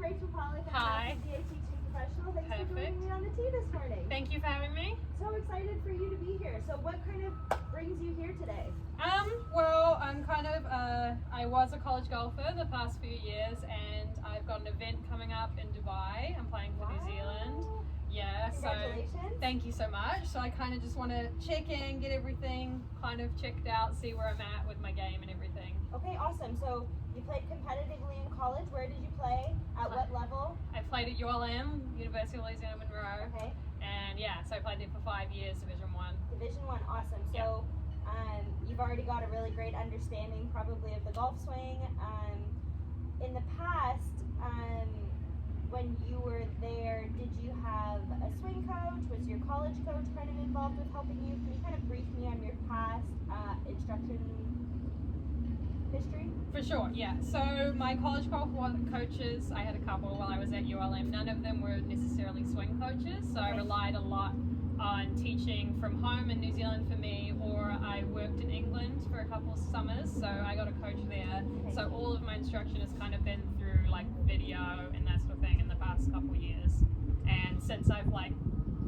Rachel Pollock. Hi. I'm a teaching professional. Thanks Perfect. for joining me on the tee this morning. Thank you for having me. So excited for you to be here. So what kind of brings you here today? Well, I was a college golfer the past few years, and I've got an event coming up in Dubai. I'm playing for New Zealand. Yeah, Congratulations. so thank you so much. So I kind of just want to check in, get everything kind of checked out, see where I'm at with my game and everything. Okay, awesome. So you played competitively in college. Where did you play? At what level? I played at ULM, University of Louisiana Monroe. Okay. And yeah, so I played there for 5 years, Division 1. Division 1, awesome. So you've already got a really great understanding probably of the golf swing. In the past, when you were there, did you have a swing coach? Was your college coach kind of involved with helping you? Can you kind of brief me on your past instruction history? For sure, yeah. So my college golf coaches, I had a couple while I was at ULM. None of them were necessarily swing coaches, so I relied a lot on teaching from home in New Zealand for me, or I worked in England for a couple of summers, so I got a coach there. Okay. So all of my instruction has kind of been through like video and that sort of thing in the past couple of years. And since I've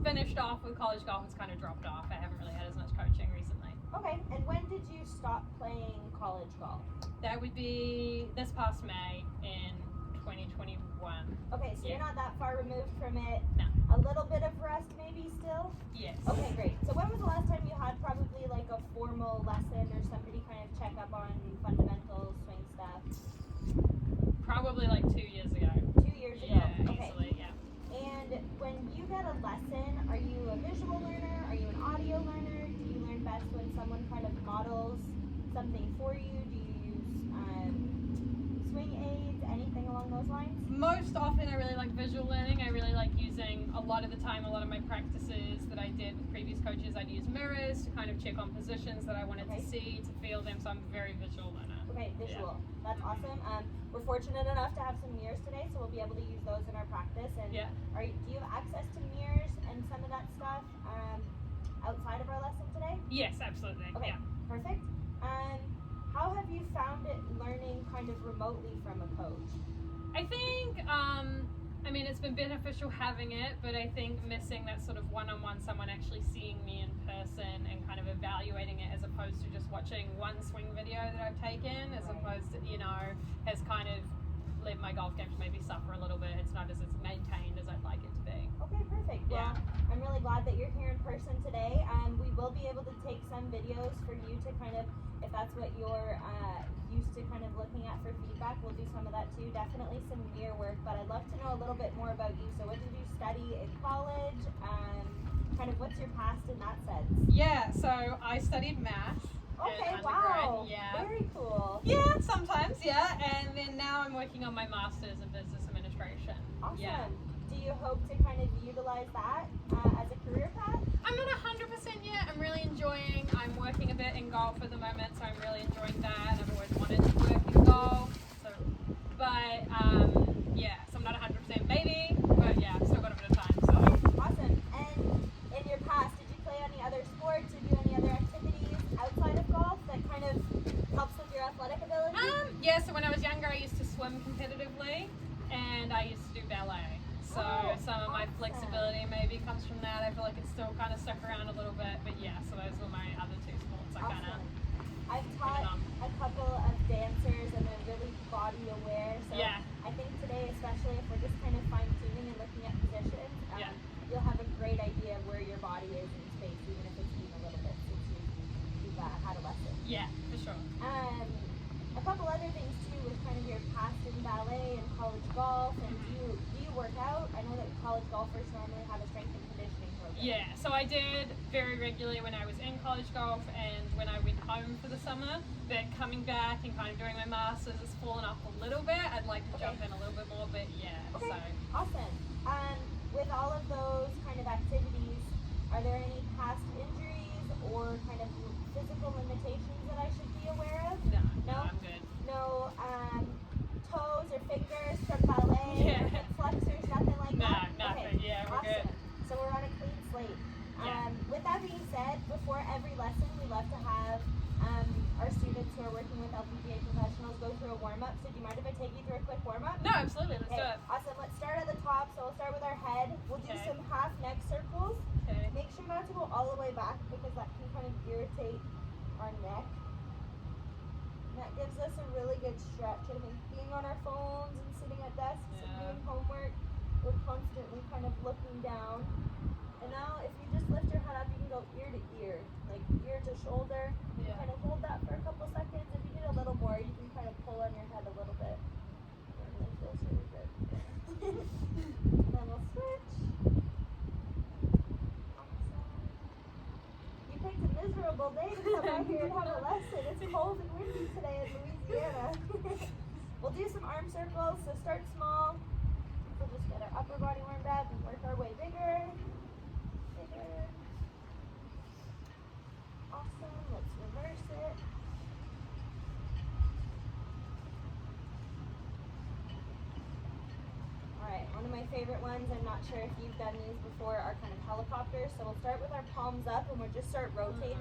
finished off with college golf, it's kind of dropped off. I haven't really had as much coaching recently. Okay, and when did you stop playing college golf? That would be this past May in 2021. Okay, so you're not that far removed from it. No. A little bit of rust maybe still? Yes. Okay, great. So when was the last time you had probably like a formal lesson or somebody kind of check up on fundamental swing stuff? Probably like 2 years ago. 2 years ago? Yeah, Okay. easily, yeah. And when you get a lesson, are you a visual learner? Are you an audio learner? Do you learn best when someone kind of models something for you? Do you use swing aids, anything along those lines? Most often I really like visual learning. I really like using, a lot of my practices that I did with previous coaches, I'd use mirrors to kind of check on positions that I wanted to see, to feel them, so I'm a very visual learner. Okay, visual. Yeah. That's awesome. We're fortunate enough to have some mirrors today, so we'll be able to use those in our practice. And Yeah. do you have access to mirrors and some of that stuff outside of our lesson today? Yes, absolutely. Okay, Yeah. perfect. How have you found it learning kind of remotely from a coach? I think, it's been beneficial having it, but I think missing that sort of one-on-one, someone actually seeing me in person and kind of evaluating it as opposed to just watching one swing video that I've taken, as opposed to, has kind of led my golf game to maybe suffer a little bit. It's not as maintained as I'd like it to be. Okay, perfect. Yeah. Well, I'm really glad that you're here in person today. We will be able to take some videos for you to kind of, if that's what you're used to kind of looking at for feedback, we'll do some of that too. Definitely some mirror work, but I'd love to know a little bit more about you. So what did you study in college? Kind of what's your past in that sense? Yeah, so I studied math. Okay, in wow. undergrad. Yeah. Very cool. Yeah, sometimes, yeah. And then now I'm working on my master's in business administration. Awesome. Yeah. Do you hope to kind of utilize that as a career path? I'm not 100% yet. I'm really enjoying, I'm working a bit in golf at the moment, so I'm really enjoying that. I've always wanted to work in golf. So, so I'm not 100% maybe, but yeah, I've still got a bit of time. So. Awesome. And in your past, did you play any other sports or do any other activities outside of golf that kind of helps with your athletic ability? Yeah, so when I was younger, I used to swim competitively, and I used to do ballet. So some of my flexibility maybe comes from that. I feel like it's still kind of stuck around a little bit, but yeah, so those were my other two sports. I've taught a couple of dancers and they're really body aware. So Yeah. I think today, especially if we're just kind of fine tuning and looking at positions, you'll have a great idea of where your body is in space, even if it's been a little bit since you've had a lesson. Yeah, for sure. A couple other things too with kind of your past in ballet and college golf. And do you work out? I know that college golfers normally have a strength and conditioning program. Yeah, so I did very regularly when I was in college golf and when I went home for the summer, but coming back and kind of doing my masters, it's fallen off a little bit. I'd like to jump in a little bit more, but yeah. Okay, So awesome. With all of those kind of activities, are there any past injuries or kind of physical limitations that I should be aware of? No, I'm good. No toes or fingers from ballet, Yeah. hip flexors, nothing like that? No, nothing. Okay, Yeah, we're awesome. good. So we're on a clean slate. Yeah. With that being said, before every lesson, we love to have our students who are working with LPGA professionals go through a warm-up. So do you mind if I take you through a quick warm-up? No, absolutely. Let's do Okay, it. awesome. Let's start at the top. So we'll start with our head. We'll do Okay. some half neck circles. Okay. Make sure not to go all the way back because that can kind of irritate our neck. And that gives us a really good stretch. I think being on our phones and sitting at desks and Yeah. doing homework, we're constantly kind of looking down. And now if you just lift your head up, you can go ear to ear, like ear to shoulder. You Yeah. kind of hold that for a couple seconds. If you need a little more, you can kind of pull on your head a little bit. And it feels really good. And then we'll switch. Awesome. You picked a miserable day to come out here and have a lesson. It's cold and windy today in Louisiana. We'll do some arm circles, so start small. We'll just get our upper body warmed up and work our way bigger. Bigger. Awesome. Let's reverse it. Alright, one of my favorite ones, I'm not sure if you've done these before, are kind of helicopters. So we'll start with our palms up and we'll just start rotating.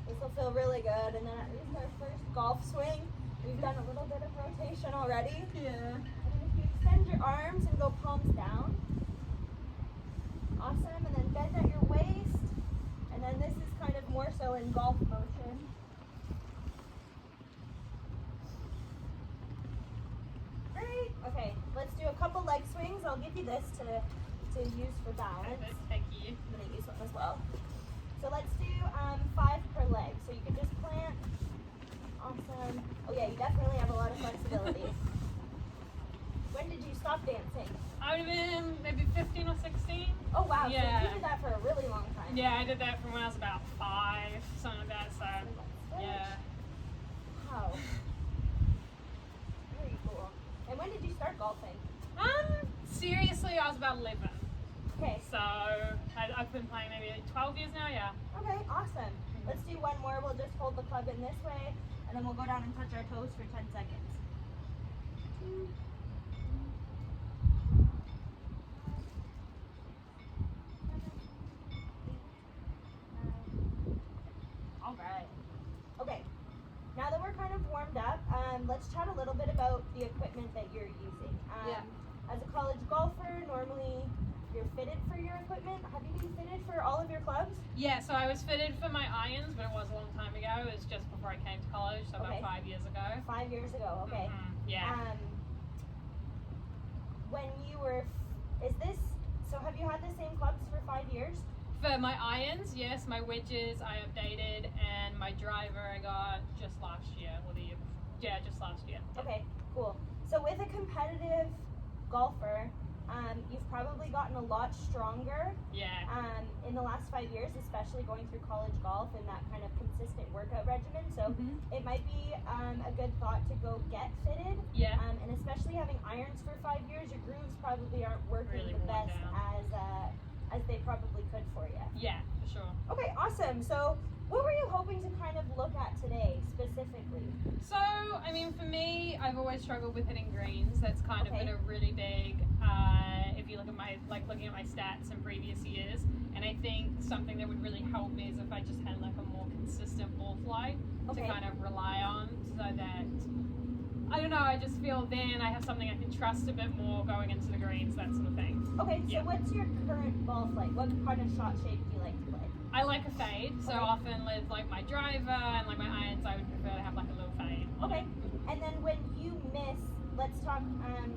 This will feel really good. And then at least our first golf swing, we've done a little bit of rotation already. Yeah. And then if you extend your arms and go palms down. Awesome. And then bend at your waist. And then this is kind of more so in golf motion. Great. Okay, let's do a couple leg swings. I'll give you this to use for balance. Perfect. Thank you. I'm going to use one as well. So let's do 5 per leg. So you can just plant. Awesome. Oh yeah, you definitely have a lot of flexibility. When did you stop dancing? I would have been maybe 15 or 16. Oh wow, Yeah. so you did that for a really long time. Yeah, I did that from when I was about 5, something like that. So, yeah. Wow. Very cool. And when did you start golfing? Seriously, I was about 11. Okay. So, I've been playing maybe 12 years now, yeah. Okay, awesome. Let's do one more. We'll just hold the club in this way, and then we'll go down and touch our toes for 10 seconds. 2, all right. Okay. Now that we're kind of warmed up, let's chat a little bit about the equipment that you're using. Yeah. As a college golfer, normally you're fitted for your equipment. Have you been fitted for all of your clubs? Yeah, so I was fitted for my irons, but it was a long time ago. It was just before I came to college, so Okay. about 5 years ago. 5 years ago. Okay. Yeah. When you were, so have you had the same clubs for 5 years? For my irons, yes. My wedges I updated, and my driver I got just last year, or the year before. Yeah, just last year. Okay, cool. So with a competitive golfer, you've probably gotten a lot stronger Yeah. in the last 5 years, especially going through college golf and that kind of consistent workout regimen. So Mhm. it might be a good thought to go get fitted. Yeah. And especially having irons for 5 years, your grooves probably aren't working Really the worn best down. as they probably could for you. Yeah, for sure. Okay, awesome. So what were you hoping to kind of look at today specifically? So, I mean, for me, I've always struggled with hitting greens. That's kind of Okay. been a really big, if you look at my, looking at my stats in previous years. And I think something that would really help me is if I just had like a more consistent ball flight Okay. to kind of rely on, so that, I don't know, I just feel then I have something I can trust a bit more going into the greens, that sort of thing. Okay, so Yeah. what's your current ball flight? What kind of shot shape do you like to play? I like a fade, so Okay. often with like my driver and like my irons, I would prefer to have like a little fade. on Okay, it. and then when you miss, let's talk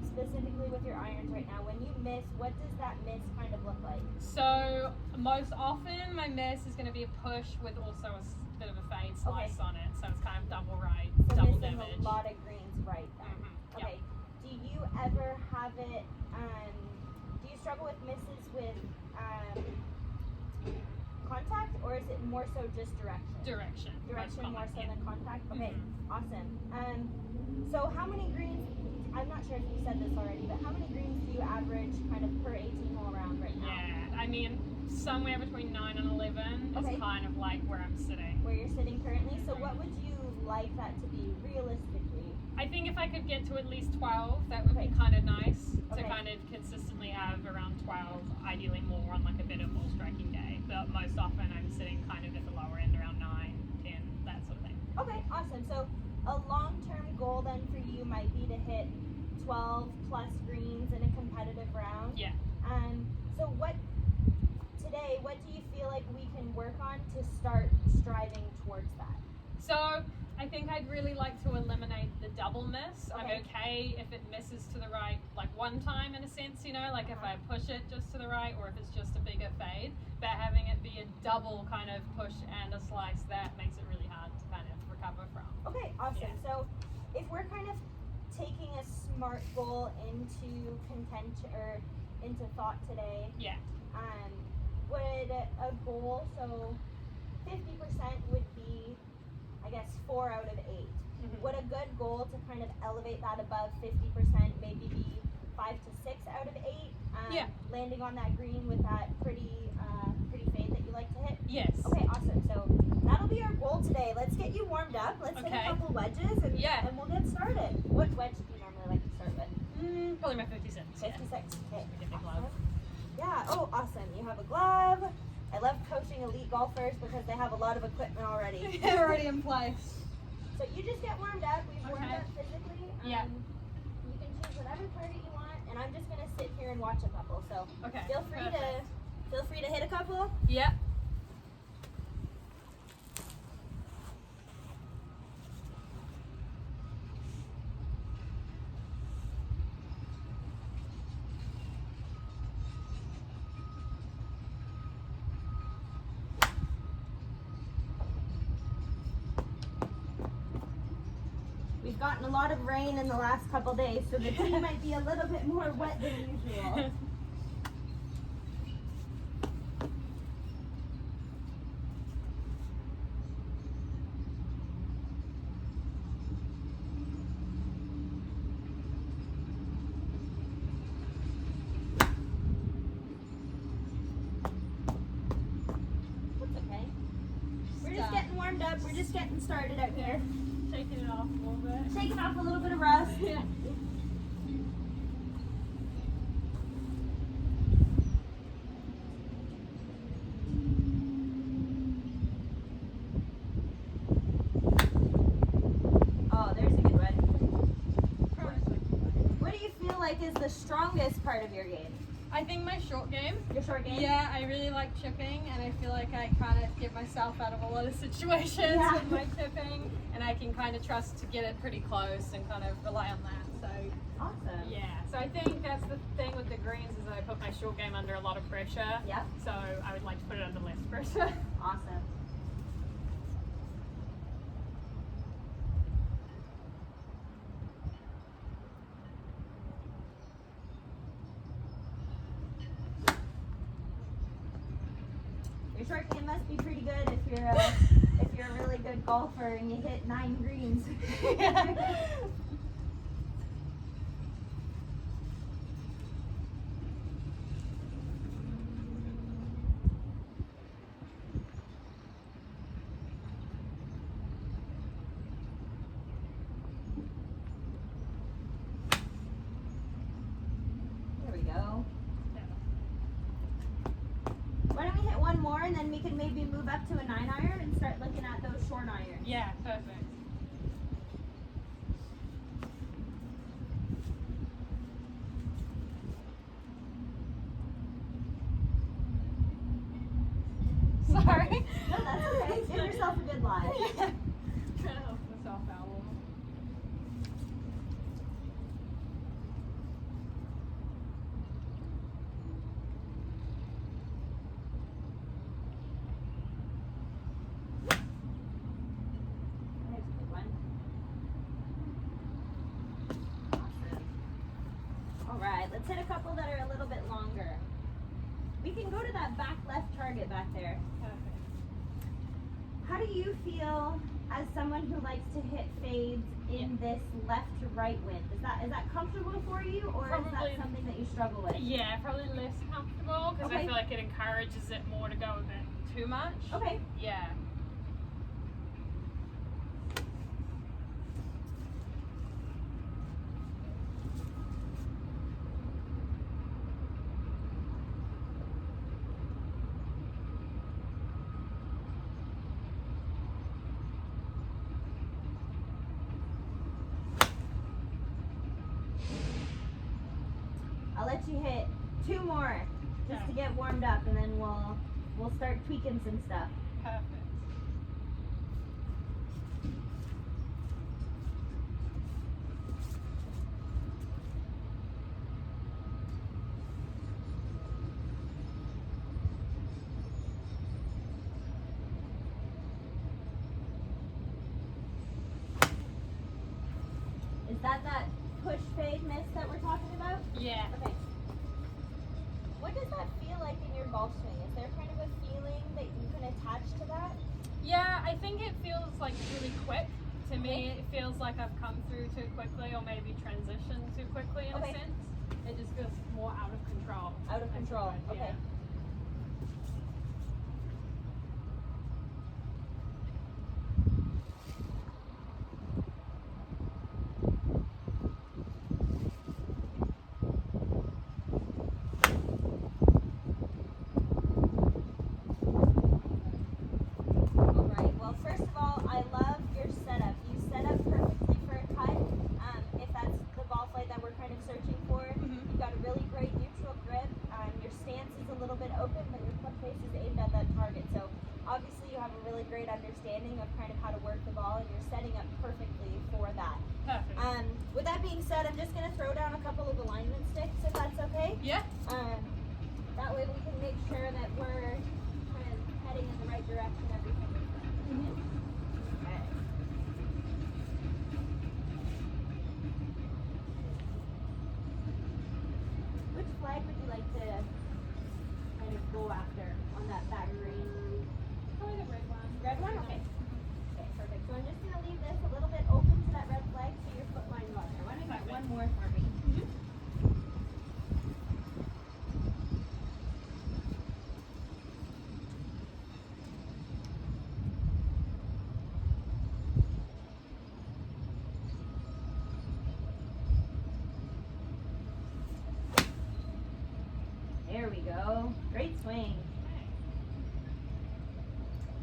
specifically with your irons right now. When you miss, what does that miss kind of look like? So most often my miss is going to be a push with also a bit of a fade slice on it, so it's kind of double right, So double missing damage. a lot of greens right then. Mhm, Okay, do you ever have it, do you struggle with misses with contact, or is it more so just direction? Direction. Direction most more common, so yeah. than contact? Okay, Mhm. awesome. So how many greens, I'm not sure if you said this already, but how many greens do you average kind of per 18 hole round right now? Yeah, I mean, somewhere between 9 and 11 Okay. is kind of like where I'm sitting. Where you're sitting currently? So what would you like that to be realistically? I think if I could get to at least 12, that would Okay. be kind of nice Okay. to kind of consistently have around 12, ideally more on like a better ball striking day. But most often I'm sitting kind of at the lower So a long-term goal then for you might be to hit 12 plus greens in a competitive round. Yeah. So what do you feel like we can work on to start striving towards that? So I think I'd really like to eliminate the double miss. I'm Okay. okay if it misses to the right, like one time in a sense, you know, like if I push it just to the right or if it's just a bigger fade. But having it be a double kind of push and a slice, that makes it really hard to kind of recover from. Okay, awesome. Yeah. So if we're kind of taking a smart goal into into thought today, Yeah. would a goal, so 50% would be, I guess, 4 out of 8. Mm-hmm. Would a good goal to kind of elevate that above 50% maybe be 5 to 6 out of 8? Yeah. Landing on that green with that pretty fade that you like to hit? Yes. Okay, awesome. So that'll be our goal today. Let's get you warmed up. Let's hit Okay. a couple wedges and we'll get started. What wedge do you normally like to start with? Probably my 56. 56. Okay. Get the glove. Awesome. Yeah. Oh, awesome. You have a glove. I love coaching elite golfers because they have a lot of equipment already. They're already in place. So you just get warmed up. We've warmed Okay. up physically. Yeah. You can choose whatever target you want, and I'm just gonna sit here and watch a couple. So Okay. feel free to hit a couple. Yep. We've gotten a lot of rain in the last couple days, so the tee might be a little bit more wet than usual. That's okay. We're just getting warmed up. We're just getting started out here. Shaking it off a little bit. Shaking off a little bit of rust. Yeah. Oh, there's a good one. What do you feel like is the strongest part of your game? I think my short game. Your short game? Yeah, I really like chipping, and I feel like I kind of get myself out of a lot of situations Yeah. with my chipping, and I can kind of trust to get it pretty close and kind of rely on that. So Awesome. yeah, so I think that's the thing with the greens is that I put my short game under a lot of pressure. Yep. So I would like to put it under less pressure. Awesome. Your short game must be pretty good if you're a really good golfer and you hit 9 greens. There we go. Why don't we hit one more and then we can maybe move up to a 9-iron and start looking at those short irons. Yeah, perfect. Sorry. No, that's okay. Give yourself a good lie. Yeah. Trying to help myself out a little. There's a good one. Awesome. All right, let's hit a couple that are a little bit longer. We can go to that back left target back there. Perfect. How do you feel as someone who likes to hit fades in this left to right wind? Is that comfortable for you, or is Probably- that something that you struggle with? Yeah, probably less comfortable because I Okay. feel like it encourages it more to go a bit too much. Okay. Yeah. you hit 2 more just to get warmed up, and then we'll start tweaking some stuff. Perfect. Is that push fade miss that we're talking about? Yeah. Okay. What does that feel like in your golf swing? Is there kind of a feeling that you can attach to that? Yeah, I think it feels like really quick. To me, it feels like I've come through too quickly, or maybe transitioned too quickly in a sense. It just feels more out of control. Out of control. Okay. Yeah. Alright, well first of all, I love your setup. You set up perfectly for a cut. If that's the golf light that we're kind of searching for, you've got a really great neutral grip. Your stance is a little bit open, but your club face is aimed at that target. So obviously you have a really great understanding of kind of how to work the ball, and you're setting up perfectly for that. Perfect. With that being said, I'm just going to throw down a couple of alignment sticks, if that's okay. Yeah. That way we can make sure that we're kind of heading in the right direction every single time. Okay. Which flag would you like to kind of go after on that back green? Probably the red one. Red one? Okay. Okay, perfect. So I'm just going to leave this a little bit open to that red flag so your foot line's on there. Why don't you get one more for me? There we go. Great swing.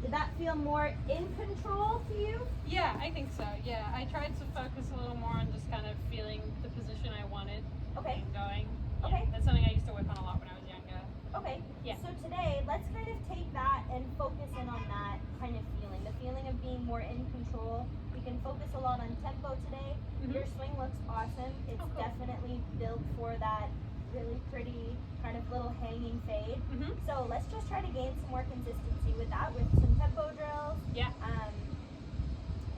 Did that feel more in control to you? Yeah, I think so. Yeah, I tried to focus a little more on just kind of feeling the position I wanted. Okay. And going. Yeah, Okay. that's something I used to work on a lot when I was younger. Okay. Yeah. So today, let's kind of take that and focus in on that kind of feeling, the feeling of being more in control. We can focus a lot on tempo today. Your swing looks awesome. It's cool. definitely built for that really pretty kind of little hanging fade. So let's just try to gain some more consistency with that with some tempo drills. Yeah.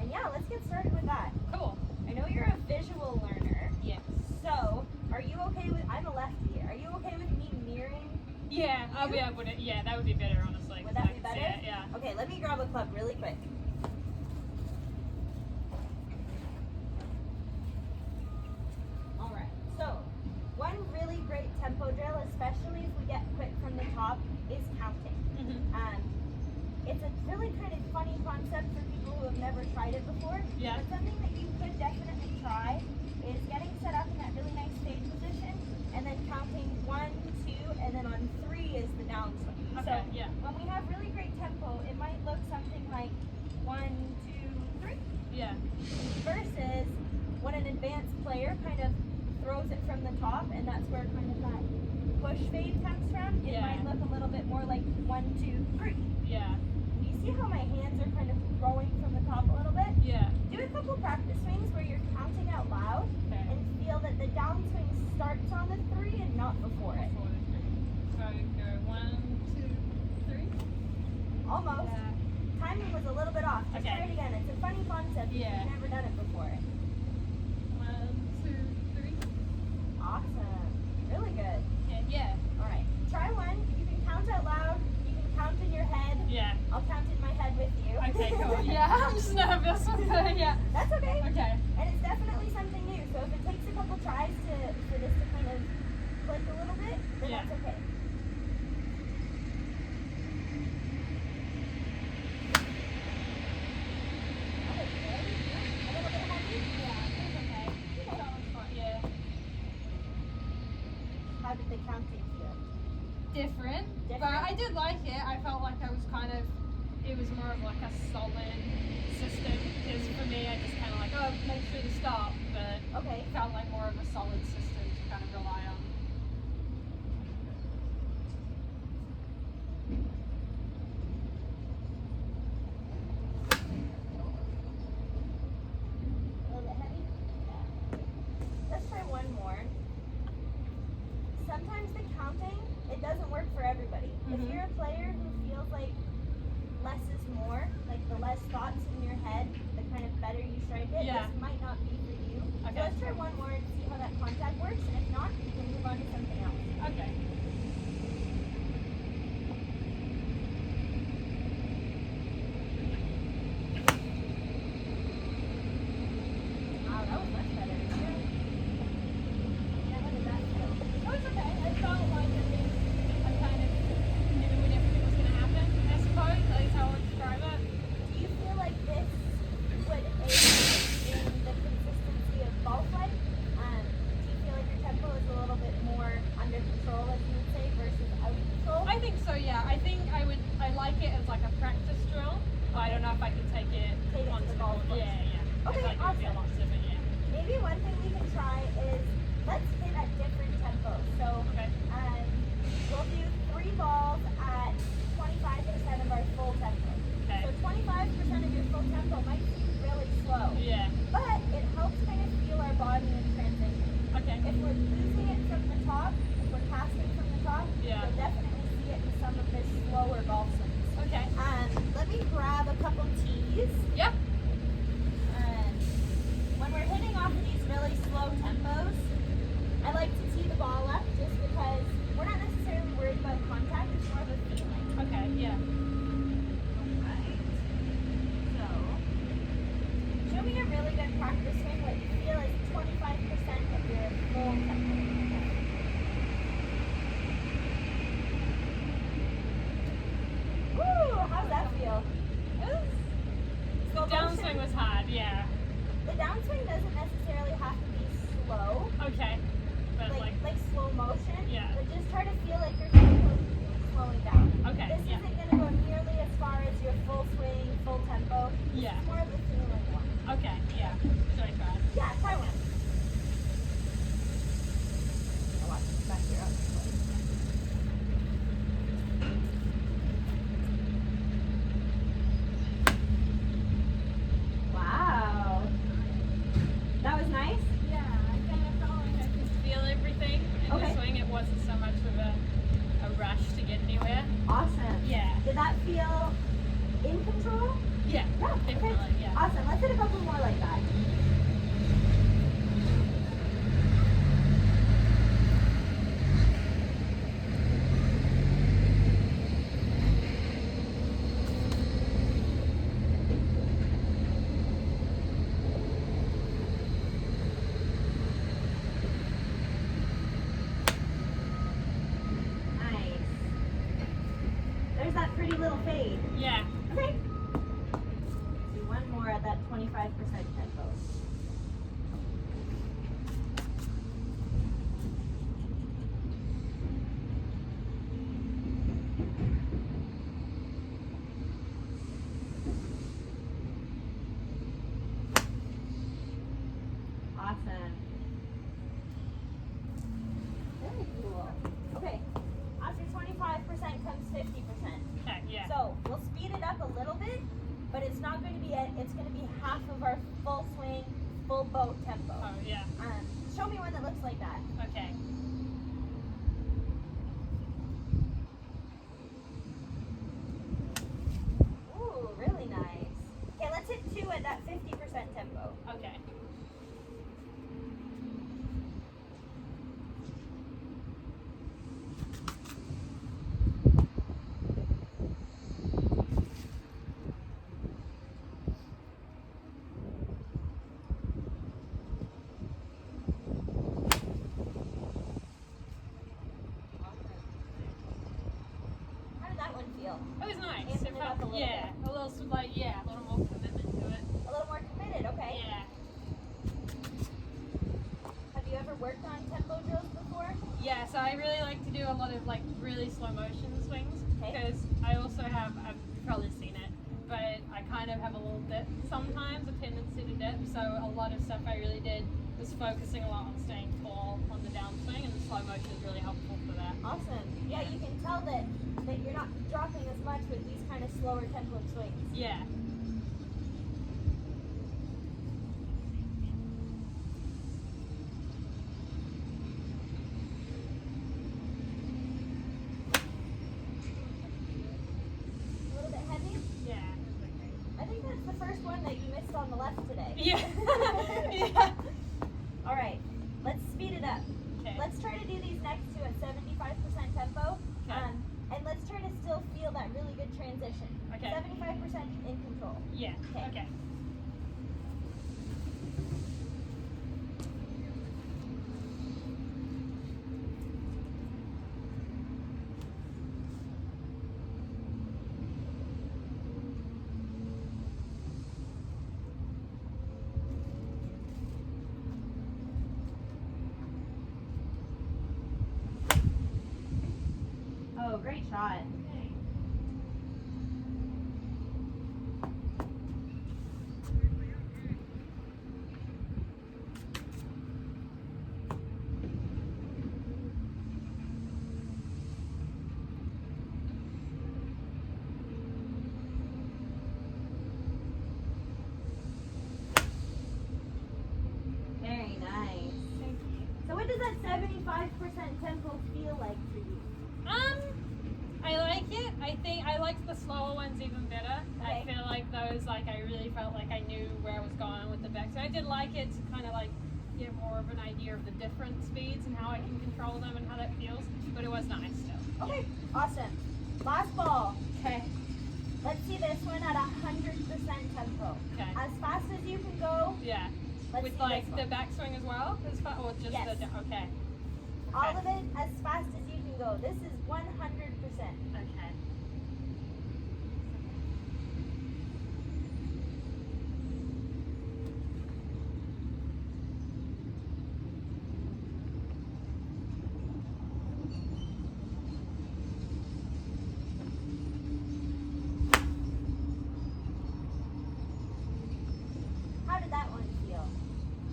And yeah, let's get started with that. Cool. I know you're a visual learner. Yes. So are you okay with, I'm a lefty here, are you okay with me mirroring? Yeah, I'll be able to. Yeah, that would be better, honestly. Would that be better? Yeah. Okay, let me grab a club really quick. Alright, so one really great tempo drill, especially if we get quick from the top, is counting. It's a really kind of funny concept for people who have never tried it before. Yeah. But something that you could definitely try is getting set up in that really nice stage position and then counting 1, 2, and then on 3 is the downswing. Okay, So yeah. when we have really great tempo, it might look something like 1, 2, 3. Yeah. Versus when an advanced player kind of throws it from the top, and that's where kind of that push fade comes from, it Yeah. might look a little bit more like 1, 2, 3. Yeah. You see how my hands are kind of throwing from the top a little bit? Yeah. Do a couple practice swings where you're counting out loud Okay. and feel that the downswing starts on the 3 and not before it. So go 1, 2, 3. Almost. Timing was a little bit off. Just Okay. try it again. It's a funny concept. Yeah. You've never done it before. 1, 2, 3. Awesome. Really good. Yeah. All right. Try one. You can count out loud. You can count in your head. Yeah. I'll count in my head with you. Okay, cool. Yeah, I'm just nervous. Yeah. That's okay. Okay. And it's definitely something new. So if it takes a couple tries for this to kind of click a little bit, then Yeah. that's okay. Okay, good. A little bit heavy? Yeah, it's okay. That one's fine. Yeah. How did the counting feel? Different, but Different? I did like it. I felt like I was kind of, it was more of like a solid system. Because for me, I just kind of like, oh, make sure to stop. But Okay. it felt like more of a solid system to kind of rely on. less thoughts in your head, the kind of better you strike it. Yeah. This might not be for you. So Okay. let's try one more and see how that contact works, and if not, we can move on to something else. Okay. Wow, that was much better. Yeah, how did that feel? Oh, it's okay. I felt like at least I kind of knew when everything was going to happen, I suppose. At least how I would describe it. Do you feel like this would aid in the consistency of ball flight? Do you feel like your tempo is a little bit more under control, as you would say, versus out of control? I think so, yeah. I think I like it as like a practice drill. But I don't know if I could take it Take it to onto the the golf board. course. Yeah. Okay, I feel like it would be a awesome. lot different, yeah. Maybe one thing we can try is let's hit at different tempos. So Okay. we'll do 3 balls at 25% of our full tempo. Okay. So 25% of your full tempo might seem really slow, Yeah. but it helps kind of feel our body in transition. Okay. If we're losing it from the top, if we're casting from the top, Yeah. you'll definitely see it in some of the slower golf swings. Okay. Let me grab a couple tees. Yep. When we're hitting off of these really slow tempos, I like to tee the ball up just because we're not necessarily worried about contact, it's more of a feeling. Okay, yeah. Alright. So, show me a really good practice swing, what you feel is 25% of your full tempo. Woo! How's that feel? The downswing was hard, yeah. The downswing doesn't necessarily have to be slow, Okay. But like slow motion. Yeah. But just try to feel like your tempo is slowing down. okay, This yeah. isn't going to go nearly as far as your full swing, full tempo. Yeah. It's more of a feeling one. Okay, yeah. Should I try? Yeah, try one. I'll watch this back here. Wow. That was nice? Yeah, I kind of felt like I could feel everything in Okay. the swing. It wasn't so much of a rush to get anywhere. Awesome. Yeah. Did that feel in control? Yeah, Yeah, okay. definitely, yeah. Awesome. Let's hit a couple more like that. Nice. There's that pretty little fade. Yeah. Okay. Do one more at that 25% tempo. Awesome. Very cool. Okay. After 25% comes 50%. Okay, yeah. So we'll speed it up a little bit, but it's not going to be it's going to be half of our full swing, full boat tempo. Oh, yeah. Show me one that looks like that. Okay. Ooh, really nice. Okay, let's hit 2 at that 50% tempo. Okay. How did that one feel? It was nice. Amping It it up a felt, little yeah, a little a little more commitment to it. A little more committed, okay. Yeah. Have you ever worked on tempo drills before? Yeah, so I really like to do a lot of like really slow motion swings Okay. because I also have, I've probably seen it, but I kind of have a little dip sometimes, a tendency to dip. So a lot of stuff I really did was focusing a lot on staying tall on the downswing, and the slow motion is really helpful for that. Awesome. Yeah, you can tell that you're not dropping as much with these kind of slower tempo swings. Yeah. A little bit heavy. Yeah. I think first one that you missed on the left today. Yeah. Yeah. All right, let's speed it up. Okay. Let's try to do these next two at 75% tempo. Okay. And let's try to still feel that really good transition. Okay. 75% in control. Yeah. Okay. Okay. Oh, great shot. Very nice. Thank you. So what does that 75% tempo feel like for you? I like it. I think I liked the slower ones even better. I Okay. feel like those, like, I really felt like I knew where I was going with the back. So I did like it to kind of like get more of an idea of the different speeds and how I can control them and how that feels. But it was nice still. Okay, awesome. Last ball. Okay. Let's see this one at 100% tempo. Okay. As fast as you can go. Yeah. Let's With see like this the one. backswing as well, or just Yes. the okay. All of it as fast as you can go. This is 100%. Okay. How did that one feel?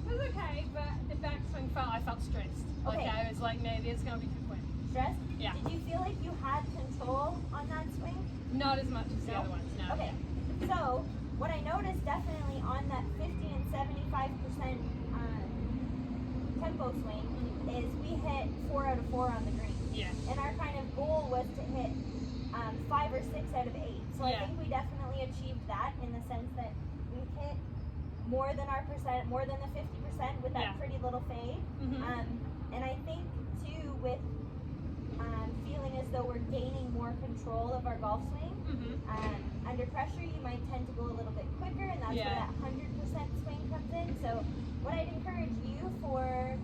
It was okay, but the backswing I felt stressed. Like Okay. I was like, maybe it's gonna be too quick. Stressed? Yeah. Did you feel like you had control on that swing? Not as much as the No? other ones. No. Okay. So, what I noticed definitely on that 50 and 75% tempo swing is we hit 4 out of 4 on the green. Yeah. And our kind of goal was to hit 5 or 6 out of 8. So Yeah. I think we definitely achieved that in the sense that we hit more than our percent, more than the 50% with that Yeah. pretty little fade. Mhm. And I think too with feeling as though we're gaining more control of our golf swing. Mhm. Under pressure, you might tend to go a little bit quicker, and that's Yeah. where that 100% swing comes in. So, what I'd encourage you for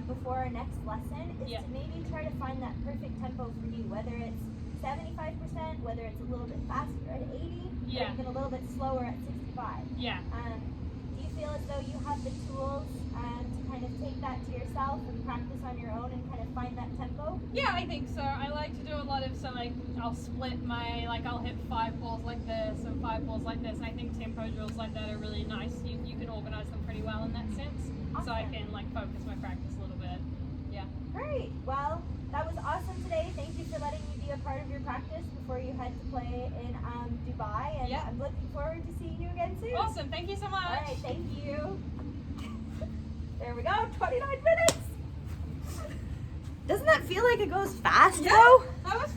before our next lesson is Yeah. to maybe try to find that perfect tempo for you, whether it's 75%, whether it's a little bit faster at 80, Yeah. or even a little bit slower at 65. Yeah. Do you feel as though you have the tools to kind of take that to yourself and practice on your own and kind of find that tempo? Yeah, I think so. I like to do a lot of I'll split I'll hit 5 balls like this and 5 balls like this. And I think tempo drills like that are really nice. You can organize them pretty well in that sense. So I Awesome. can focus my practice a little bit. Yeah. Great. Well, that was awesome today. Thank you for letting me be a part of your practice before you head to play in Dubai. And Yeah. I'm looking forward to seeing you again soon. Awesome. Thank you so much. All right. Thank you. There we go. 29 minutes. Doesn't that feel like it goes fast, Yeah. though? That was